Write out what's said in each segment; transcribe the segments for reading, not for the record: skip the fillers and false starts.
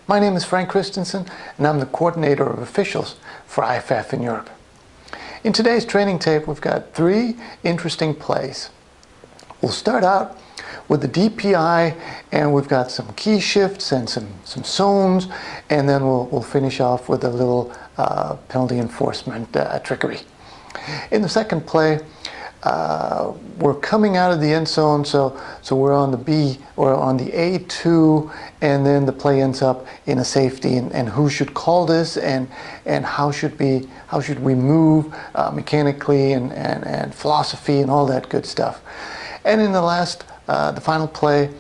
My name is Frank Christensen, and I'm the coordinator of officials for IFAF in Europe. In today's training tape, we've got 3 interesting plays. We'll start out with the DPI, and we've got some key shifts and some zones, and then we'll finish off with a little penalty enforcement trickery. In the second play, we're coming out of the end zone, so we're on the B or on the A2, and then the play ends up in a safety, and who should call this, and how should we move mechanically, and philosophy and all that good stuff. And in the final play,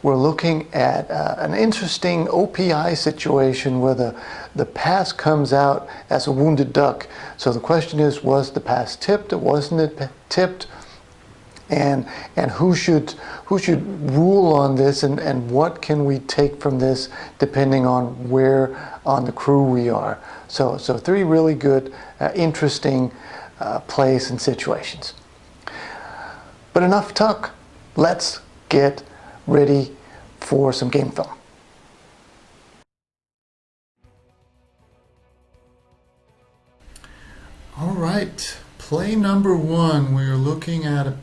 we're looking at an interesting OPI situation where the pass comes out as a wounded duck. So the question is, was the pass tipped or wasn't it tipped? And who should rule on this, and what can we take from this depending on where on the crew we are? So 3 really good, interesting plays and situations. But enough talk. Let's get ready for some game film. All right, play number 1. We're looking at a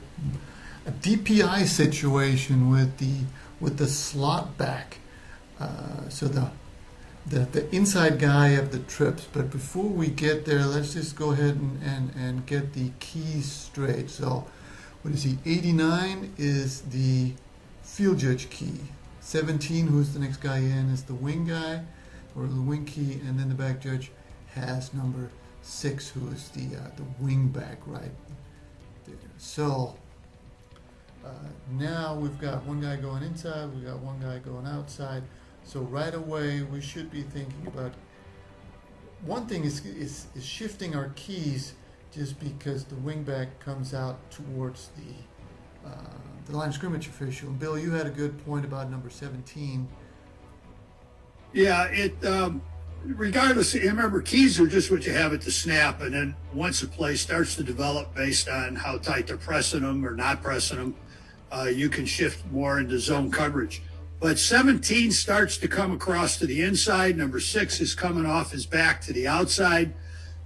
DPI situation with the slot back, so the inside guy of the trips. But before we get there, let's just go ahead and get the keys straight. So what is he? 89 is the field judge key. 17, who's the next guy in, is the wing guy, or the wing key, and then the back judge has number 6, who is the wing back right there. So now we've got one guy going inside, we've got one guy going outside. So right away we should be thinking about one thing is shifting our keys, just because the wing back comes out towards the line of scrimmage official. And Bill, you had a good point about number 17. Yeah, regardless, remember, keys are just what you have at the snap, and then once a play starts to develop based on how tight they're pressing them or not pressing them, you can shift more into zone coverage. But 17 starts to come across to the inside. Number 6 is coming off his back to the outside.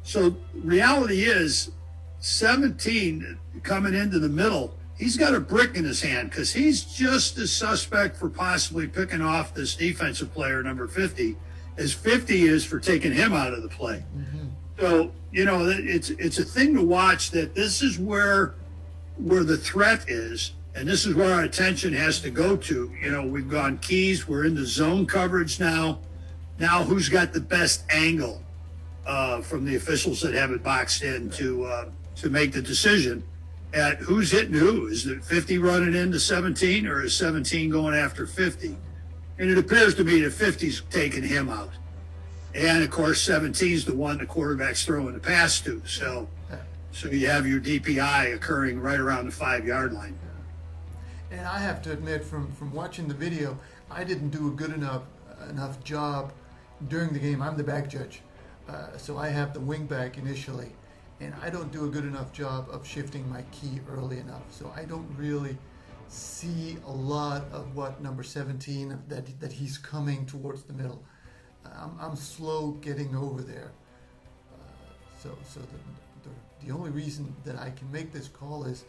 So reality is 17 coming into the middle, he's got a brick in his hand, because he's just as suspect for possibly picking off this defensive player, number 50, as 50 is for taking him out of the play. Mm-hmm. So, it's a thing to watch, that this is where the threat is, and this is where our attention has to go to. We've gone keys, we're into zone coverage now. Now who's got the best angle from the officials that have it boxed in to make the decision at who's hitting who? Is it 50 running into 17, or is 17 going after 50? And it appears to me that 50's taking him out. And, of course, 17's the one the quarterback's throwing the pass to. So you have your DPI occurring right around the 5-yard line. And I have to admit, from watching the video, I didn't do a good enough job during the game. I'm the back judge, so I have the wing back initially. And I don't do a good enough job of shifting my key early enough. So I don't really see a lot of what number 17, that he's coming towards the middle. I'm slow getting over there. So the only reason that I can make this call is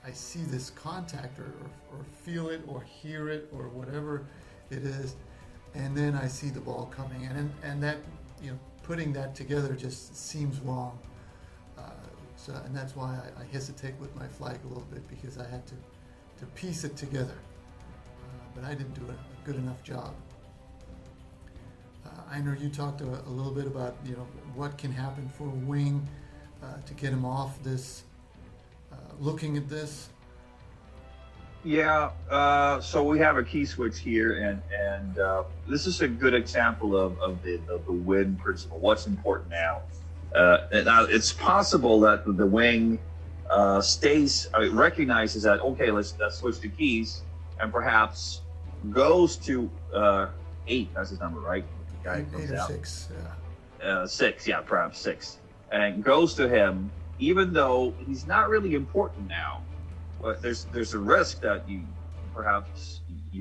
I see this contact or feel it or hear it or whatever it is, and then I see the ball coming, and that, putting that together just seems wrong. And that's why I hesitate with my flag a little bit, because I had to piece it together. But I didn't do a good enough job. I know you talked a little bit about what can happen for a wing to get him off this. Looking at this. Yeah. So we have a key switch here, and this is a good example of the win principle. What's important now? Now it's possible that the wing recognizes that, okay, let's switch to keys, and perhaps goes to 8. That's his number, right? The guy comes 8 or out. 6. 6, yeah, perhaps 6, and goes to him, even though he's not really important now. But there's a risk that you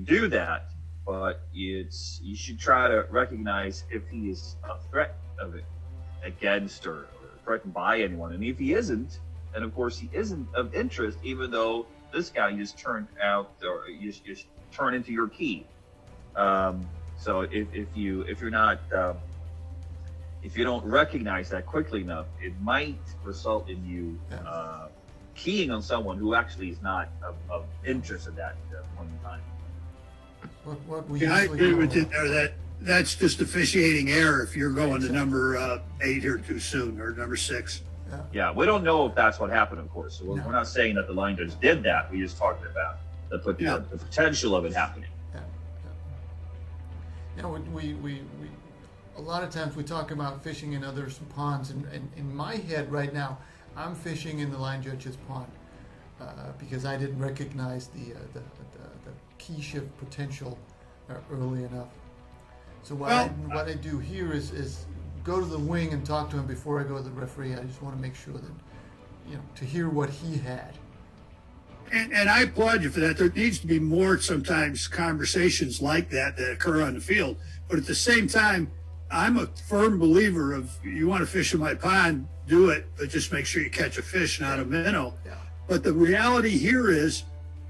do that, but you should try to recognize if he is a threat of it against or threatened by anyone. And if he isn't, then of course he isn't of interest, even though this guy just turned out or just turn into your key. So if you're not if you don't recognize that quickly enough, it might result in you keying on someone who actually is not of interest at that point in time. I agree with you there. That's just officiating error if you're going to number 8 here too soon, or number 6. Yeah, we don't know if that's what happened, of course. So we're not saying that the line judge did that. We're just talking about the potential of it happening. We a lot of times we talk about fishing in others' ponds, and in my head right now, I'm fishing in the line judge's pond because I didn't recognize the key shift potential early enough. So what I do here is go to the wing and talk to him before I go to the referee. I just want to make sure that, to hear what he had. And I applaud you for that. There needs to be more sometimes conversations like that occur on the field. But at the same time, I'm a firm believer of, you want to fish in my pond, do it, but just make sure you catch a fish, not a minnow. Yeah. But the reality here is,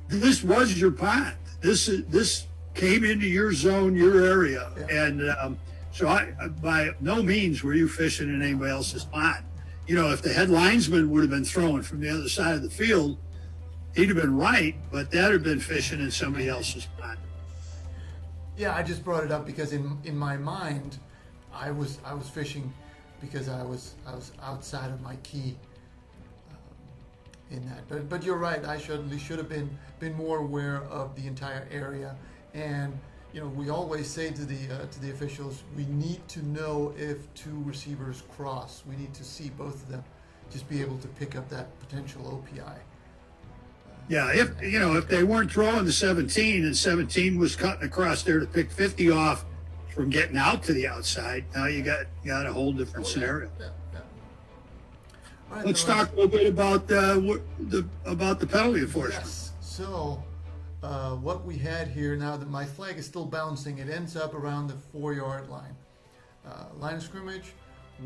this was your pond. This came into your zone, your area. Yeah. And so I, by no means were you fishing in anybody else's pond. If the head linesman would have been throwing from the other side of the field, he'd have been right, but that had been fishing in somebody else's pond. Yeah, I just brought it up because in my mind, I was fishing because I was outside of my key in that. But you're right. I should have been more aware of the entire area. And we always say to the officials, we need to know if two receivers cross. We need to see both of them, just be able to pick up that potential OPI. Yeah, if they weren't throwing the 17 and 17 was cutting across there to pick 50 off from getting out to the outside, now you got a whole different scenario. Yeah. All right, Let's talk a little bit about the penalty enforcement. Yes. So what we had here, now that my flag is still bouncing, it ends up around the 4-yard line. Line of scrimmage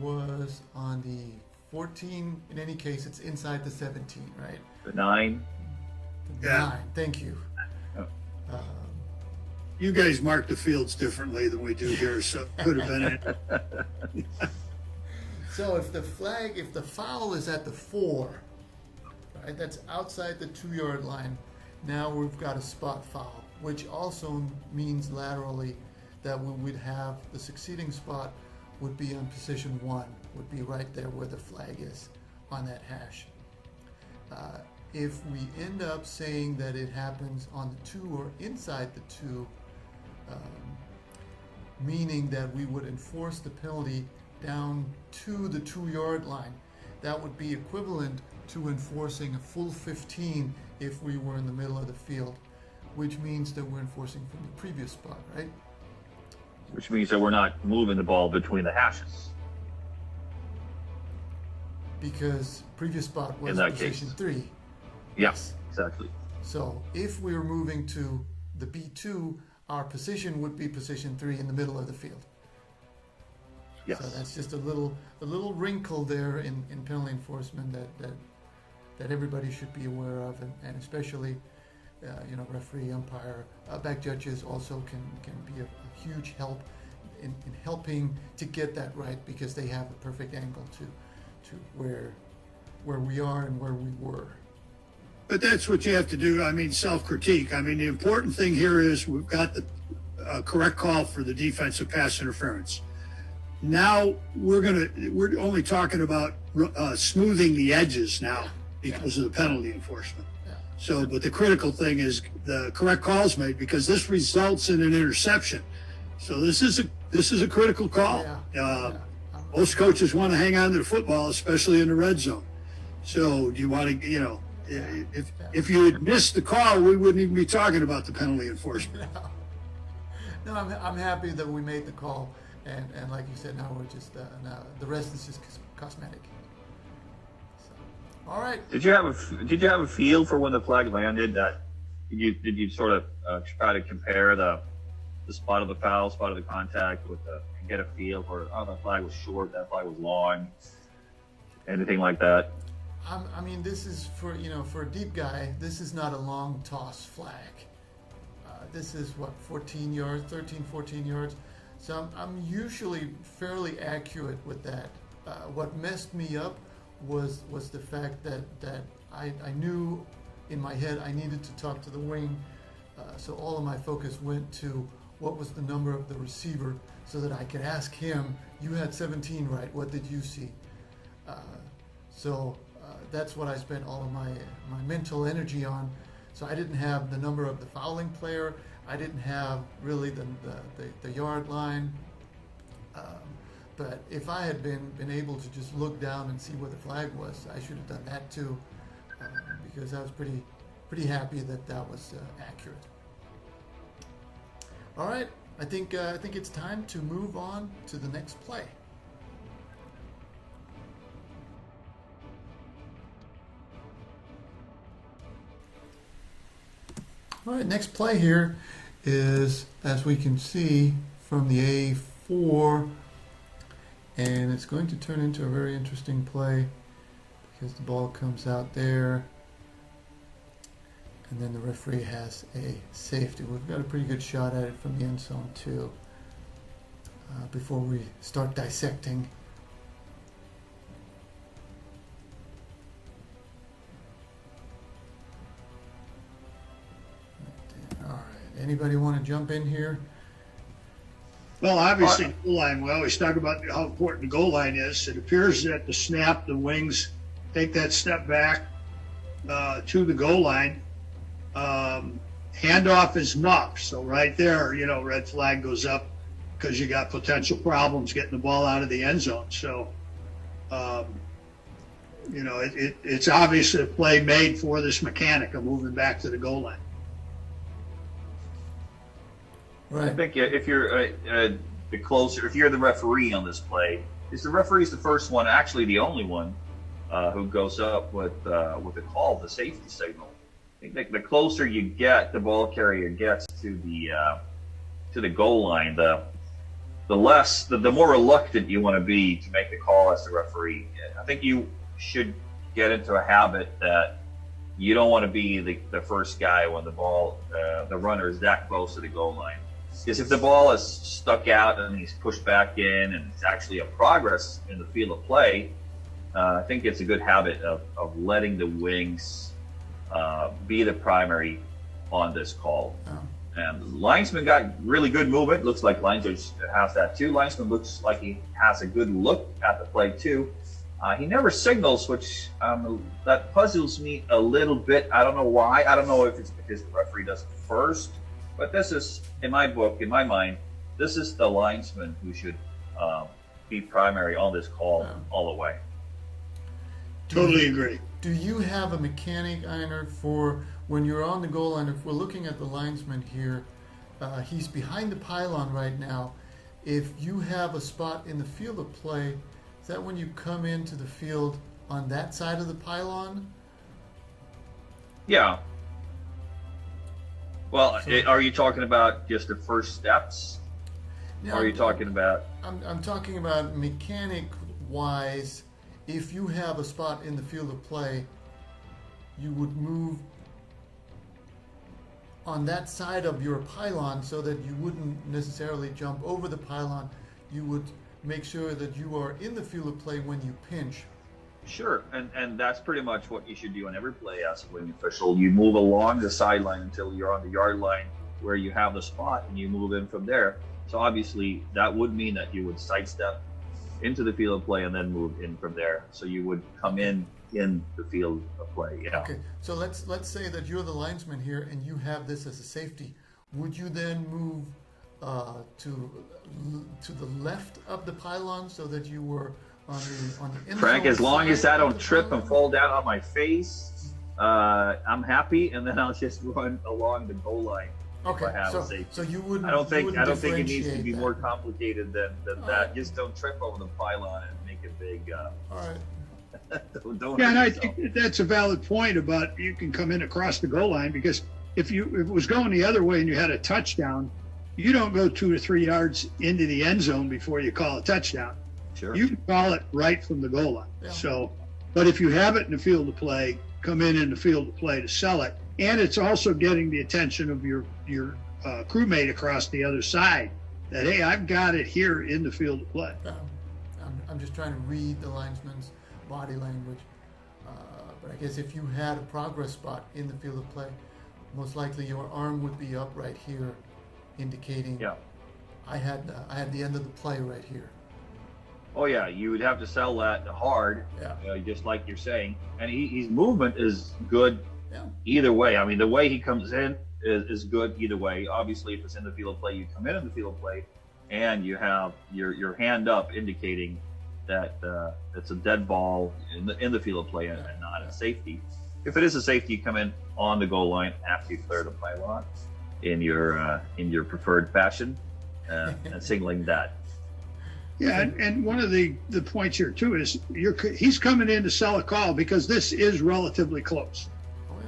was on the 14. In any case, it's inside the 17, right? The 9. The 9. Thank you. Oh. You guys mark the fields differently than we do here, so it could have been it. So if the foul is at the 4, right, that's outside the 2-yard line, now we've got a spot foul, which also means laterally that we would have the succeeding spot would be on position 1, would be right there where the flag is on that hash. If we end up saying that it happens on the 2 or inside the 2, meaning that we would enforce the penalty down to the 2-yard line, that would be equivalent to enforcing a full 15 if we were in the middle of the field, which means that we're enforcing from the previous spot, right? Which means that we're not moving the ball between the hashes. Because previous spot was position 3. Yes, exactly. So if we were moving to the B2, our position would be position 3 in the middle of the field. Yes. So that's just a little wrinkle there in penalty enforcement that everybody should be aware of, and especially referee, umpire, back judges also can be a huge help in helping to get that right, because they have a perfect angle to where we are and where we were. But that's what you have to do. I mean, self-critique. The important thing here is we've got the correct call for the defensive pass interference. Now we're only talking about smoothing the edges now because of the penalty enforcement. Yeah. So, but the critical thing is the correct calls made, because this results in an interception. So this is a critical call. Most coaches want to hang on to the football, especially in the red zone. So do you want to, if you had missed the call, we wouldn't even be talking about the penalty enforcement. No, I'm happy that we made the call, and like you said, now we're just now the rest is just cosmetic. So, all right. Did you have a feel for when the flag landed? That did you sort of try to compare the the spot of the foul, spot of the contact, get a feel for, oh, that flag was short, that flag was long, anything like that. I mean, this is for a deep guy. This is not a long toss flag. This is what 14 yards, 13, 14 yards. So I'm usually fairly accurate with that. What messed me up was the fact that I knew in my head I needed to talk to the wing. So all of my focus went to what was the number of the receiver so that I could ask him, you had 17, right? What did you see? So that's what I spent all of my mental energy on. So I didn't have the number of the fouling player. I didn't have really the yard line. But if I had been able to just look down and see what the flag was, I should have done that too, because I was pretty happy that was accurate. All right, I think it's time to move on to the next play. All right, next play here is, as we can see, from the A4, and it's going to turn into a very interesting play because the ball comes out there, and then the referee has a safety. We've got a pretty good shot at it from the end zone too, before we start dissecting. All right, anybody want to jump in here? Well, obviously, goal line. We always talk about how important the goal line is. It appears that the snap, the wings take that step back to the goal line. Handoff is muff. So right there, red flag goes up because you got potential problems getting the ball out of the end zone. So, it's obviously a play made for this mechanic of moving back to the goal line. Right. I think if you're the closer, if you're the referee on this play, the referee's the first one, actually the only one, who goes up with the call, the safety signal. I think the closer you get, the ball carrier gets to the goal line, the more reluctant you want to be to make the call as the referee. I think you should get into a habit that you don't want to be the first guy when the runner is that close to the goal line. Because if the ball is stuck out and he's pushed back in and it's actually a progress in the field of play, I think it's a good habit of letting the wings be the primary on this call. Oh. And linesman got really good movement. Looks like linesman has that too. Linesman looks like he has a good look at the play too. He never signals, which that puzzles me a little bit. I don't know why. I don't know if it's because the referee does it first. But this is, in my book, in my mind, this is the linesman who should be primary on this call all the way. Totally agree. Do you have a mechanic, Einar, for when you're on the goal line? If we're looking at the linesman here, he's behind the pylon right now. If you have a spot in the field of play, is that when you come into the field on that side of the pylon? Yeah. Well, are you talking about just the first steps? No, or are you talking about? I'm talking about mechanic-wise. If you have a spot in the field of play, you would move on that side of your pylon so that you wouldn't necessarily jump over the pylon. You would make sure that you are in the field of play when you pinch. Sure, and that's pretty much what you should do on every play as a wing official. You move along the sideline until you're on the yard line where you have the spot, and you move in from there. So obviously that would mean that you would sidestep into the field of play and then move in from there. So you would come in the field of play. Yeah. Okay. So let's say that you're the linesman here and you have this as a safety. Would you then move to the left of the pylon so that you were on the Frank, as long as I don't trip and fall down on my face, I'm happy, and then I'll just run along the goal line. Okay, if I have a safety. So you wouldn't. I don't think it needs to be that. more complicated than that. Just don't trip over the pylon and make it big. All right. don't yeah, and I yourself. think that's a valid point about you can come in across the goal line, because if it was going the other way and you had a touchdown, you don't go 2 or 3 yards into the end zone before you call a touchdown. Sure. You can call it right from the goal line. Yeah. So, but if you have it in the field of play, come in the field of play to sell it. And it's also getting the attention of your crewmate across the other side that, hey, I've got it here in the field of play. I'm just trying to read the linesman's body language. But I guess if you had a progress spot in the field of play, most likely your arm would be up right here, indicating I had the end of the play right here. Oh yeah, you would have to sell that hard, just like you're saying. And his movement is good either way. I mean, the way he comes in is good either way. Obviously, if it's in the field of play, you come in the field of play, and you have your hand up indicating that it's a dead ball in the field of play and not a safety. If it is a safety, you come in on the goal line after you clear the pylon in your preferred fashion, and signaling that. Yeah, and one of the points here too is he's coming in to sell a call because this is relatively close.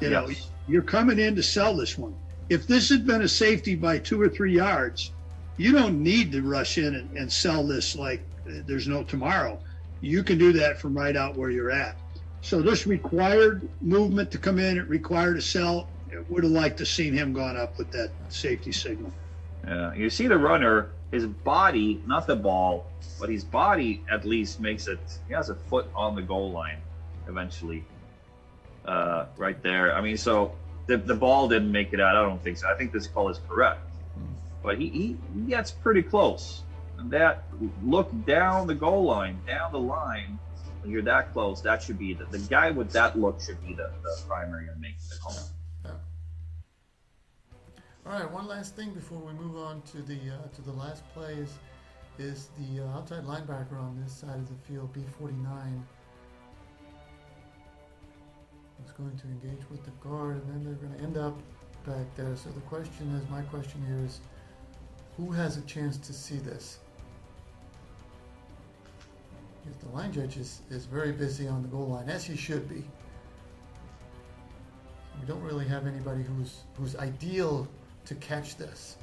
You know, you're coming in to sell this one. If this had been a safety by 2 or 3 yards, you don't need to rush in and sell this like there's no tomorrow. You can do that from right out where you're at. So this required movement to come in. It required a sell. It would have liked to seen him gone up with that safety signal. Yeah, you see the runner, his body, not the ball, but his body at least makes it. He has a foot on the goal line eventually, right there. I mean, so the ball didn't make it out. I don't think so. I think this call is correct, but he gets pretty close. And that look down the goal line, down the line, when you're that close, that should be the guy with that look should be the primary in making the call. All right, one last thing before we move on to the last play is the outside linebacker on this side of the field, B49, is going to engage with the guard, and then they're going to end up back there. So my question here is, who has a chance to see this? Because the line judge is very busy on the goal line, as he should be. We don't really have anybody who's ideal to catch this.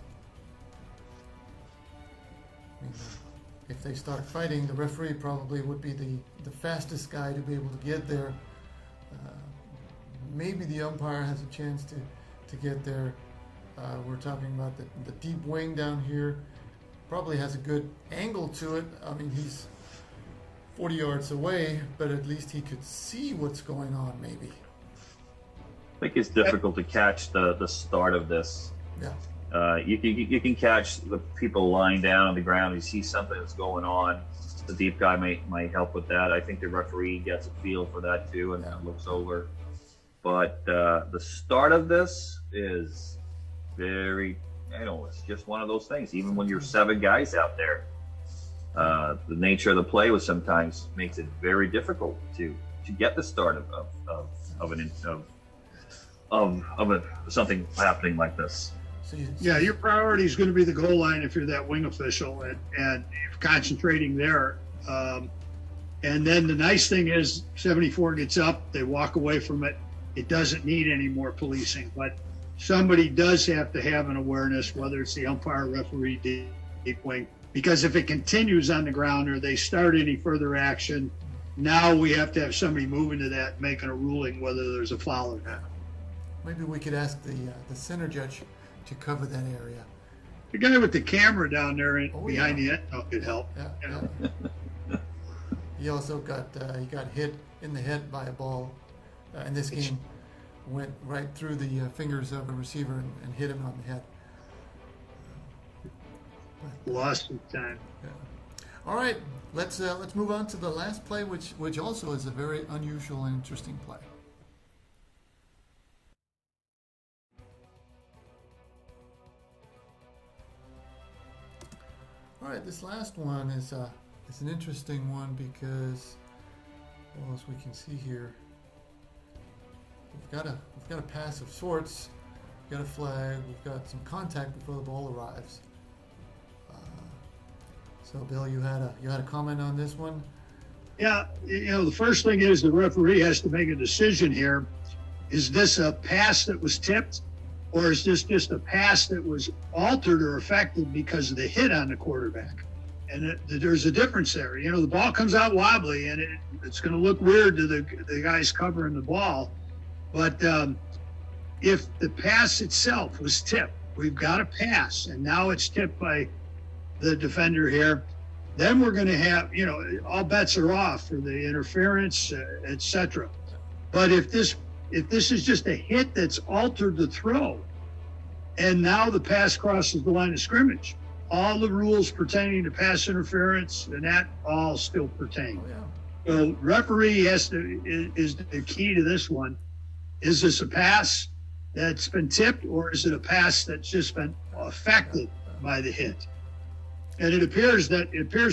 I mean, if they start fighting, the referee probably would be the fastest guy to be able to get there. Maybe the umpire has a chance to get there. We're talking about the deep wing down here. Probably has a good angle to it. I mean, he's 40 yards away, but at least he could see what's going on, maybe. I think it's difficult to catch the start of this. Yeah. You can catch the people lying down on the ground. You see something that's going on. The deep guy might help with that. I think the referee gets a feel for that too and looks over. But the start of this is very, it's just one of those things. Even when you're 7 guys out there, the nature of the play was sometimes makes it very difficult to get the start of something happening like this. Yeah, your priority is going to be the goal line if you're that wing official, and you're concentrating there. And then the nice thing is 74 gets up, they walk away from it. It doesn't need any more policing, but somebody does have to have an awareness, whether it's the umpire, referee, deep wing, because if it continues on the ground or they start any further action, now we have to have somebody moving to that, making a ruling whether there's a foul or not. Maybe we could ask the center judge to cover that area. The guy with the camera down there behind the end could help. Yeah. He also got hit in the head by a ball. In this game, went right through the fingers of a receiver and hit him on the head. Lost some time. Yeah. All right, let's move on to the last play, which also is a very unusual and interesting play. All right, this last one is an interesting one because, well, as we can see here, we've got a pass of sorts, we've got a flag, we've got some contact before the ball arrives. So, Bill, you had a comment on this one? Yeah, the first thing is the referee has to make a decision here. Is this a pass that was tipped, or is this just a pass that was altered or affected because of the hit on the quarterback? And there's a difference there. You know, the ball comes out wobbly, and it's going to look weird to the guys covering the ball. But if the pass itself was tipped, we've got a pass, and now it's tipped by the defender here, then we're going to have, you know, all bets are off for the interference, etc. But if this is just a hit that's altered the throw, and now the pass crosses the line of scrimmage, all the rules pertaining to pass interference and that all still pertain. Oh, yeah. So referee is the key to this one. Is this a pass that's been tipped, or is it a pass that's just been affected by the hit? And it appears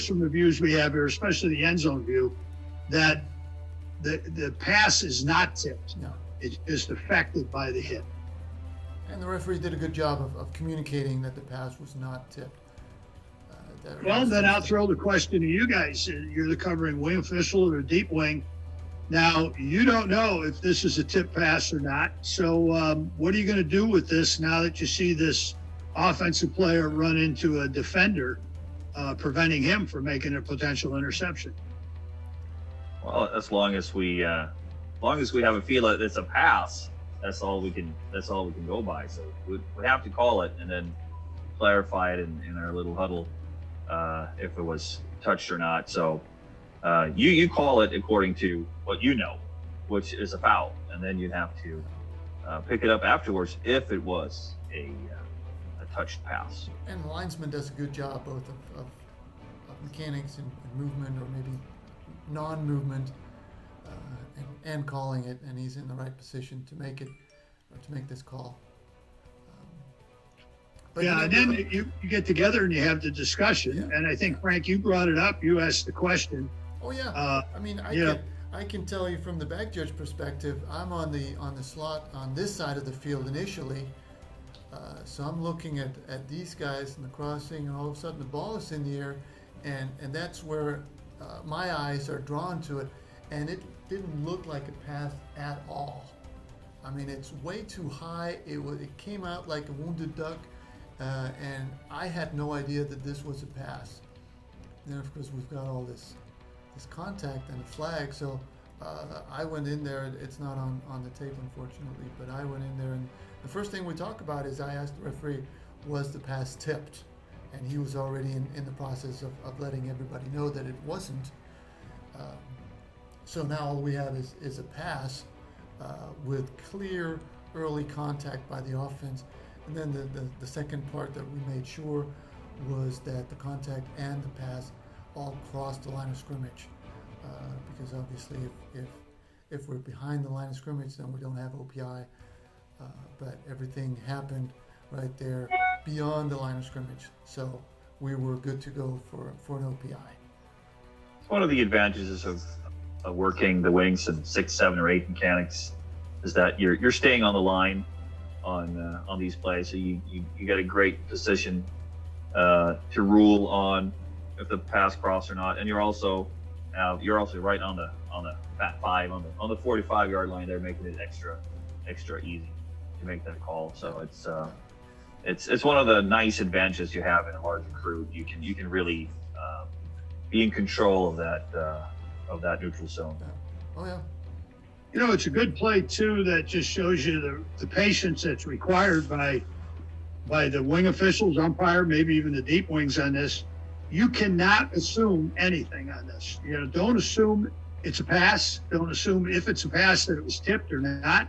from the views we have here, especially the end zone view, that the pass is not tipped. No. It's just affected by the hit. And the referee did a good job of communicating that the pass was not tipped. Well, then I'll throw the question to you guys. You're the covering wing official or deep wing. Now, you don't know if this is a tip pass or not. So what are you going to do with this now that you see this offensive player run into a defender, preventing him from making a potential interception? Well, as long as we have a feel that it's a pass, that's all we can go by. So we have to call it and then clarify it in our little huddle if it was touched or not. So you call it according to what you know, which is a foul, and then you'd have to pick it up afterwards if it was a touched pass. And the linesman does a good job both of mechanics and movement, or maybe non-movement, and calling it, and he's in the right position to make it, or to make this call. But yeah, and then you get together and you have the discussion. Yeah. And I think, Frank, you brought it up. You asked the question. Oh yeah. I mean, I can tell you from the back judge perspective. I'm on the slot on this side of the field initially, so I'm looking at these guys in the crossing, and all of a sudden the ball is in the air, and that's where my eyes are drawn to it, and it didn't look like a pass at all. I mean, it's way too high. It came out like a wounded duck, and I had no idea that this was a pass. And then of course we've got all this contact and a flag. So I went in there. It's not on the tape, unfortunately, but I went in there, and the first thing we talk about is I asked the referee, was the pass tipped? And he was already in the process of letting everybody know that it wasn't. So now all we have is a pass with clear early contact by the offense. And then the second part that we made sure was that the contact and the pass all crossed the line of scrimmage. Because obviously if we're behind the line of scrimmage, then we don't have OPI. But everything happened right there beyond the line of scrimmage. So we were good to go for an OPI. One of the advantages of working the wings and 6, 7, or 8 mechanics is that you're staying on the line on these plays, so you get a great position to rule on if the pass cross or not, and you're also right on the Fat 5 on the 45-yard line there, making it extra easy to make that call. So it's one of the nice advantages you have in a larger crew. You can really be in control of that neutral zone. Oh yeah. You know, it's a good play too that just shows you the patience that's required by the wing officials, umpire, maybe even the deep wings on this. You cannot assume anything on this. You know, don't assume it's a pass. Don't assume if it's a pass that it was tipped or not.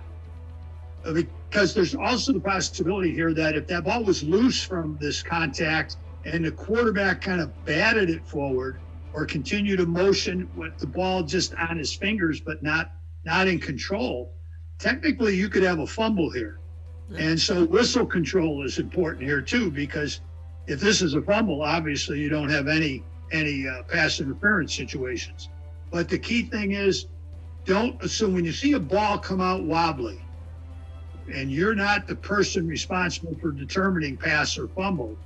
Because there's also the possibility here that if that ball was loose from this contact and the quarterback kind of batted it forward or continued to motion with the ball just on his fingers but not in control, technically you could have a fumble here. Yeah. And so whistle control is important here too, because if this is a fumble, obviously you don't have any pass interference situations. But the key thing is, don't assume when you see a ball come out wobbly and you're not the person responsible for determining pass or fumble,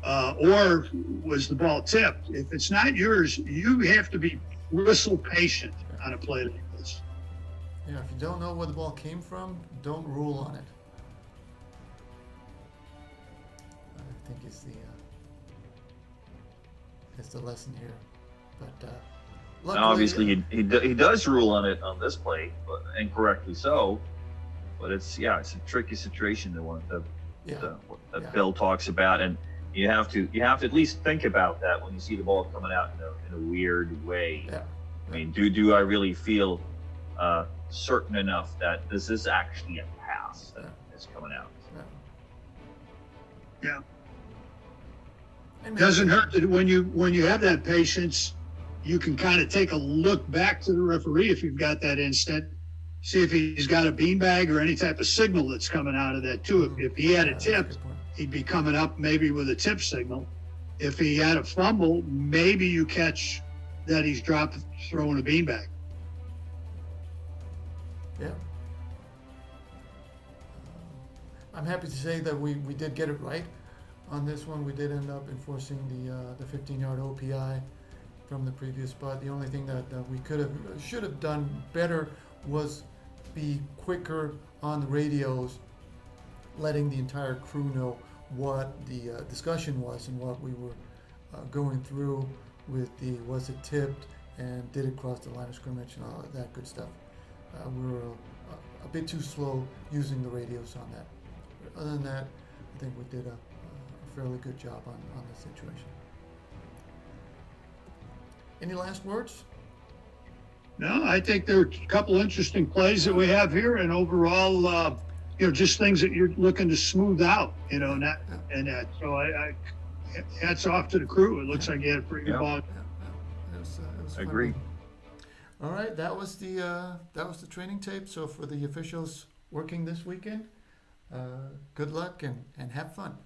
or was the ball tipped, if it's not yours, you have to be whistle patient on a play like this. Yeah, if you don't know where the ball came from, don't rule on it. think is the lesson here. But luckily, Now, obviously, he does rule on it on this play, but incorrectly so. But it's a tricky situation that Bill talks about, and you have to at least think about that when you see the ball coming out in a weird way. Yeah. I mean, do I really feel certain enough that this is actually a pass that is coming out? Yeah. And Doesn't hurt that when you have that patience, you can kind of take a look back to the referee if you've got that instant, see if he's got a beanbag or any type of signal that's coming out of that too. If he had a tip, he'd be coming up maybe with a tip signal. If he had a fumble, maybe you catch that he's throwing a beanbag. Yeah. I'm happy to say that we did get it right on this one. We did end up enforcing the 15-yard OPI from the previous spot. The only thing that we should have done better was be quicker on the radios, letting the entire crew know what the discussion was and what we were going through with was it tipped and did it cross the line of scrimmage and all that good stuff. We were a bit too slow using the radios on that. Other than that, I think we did a fairly good job on this situation. Any last words? No, I think there are a couple interesting plays that we have here, and overall, just things that you're looking to smooth out, and that. So I hats off to the crew. It looks like you had a pretty good ball. It was I fun. agree. All right, that was the training tape. So for the officials working this weekend, good luck and have fun.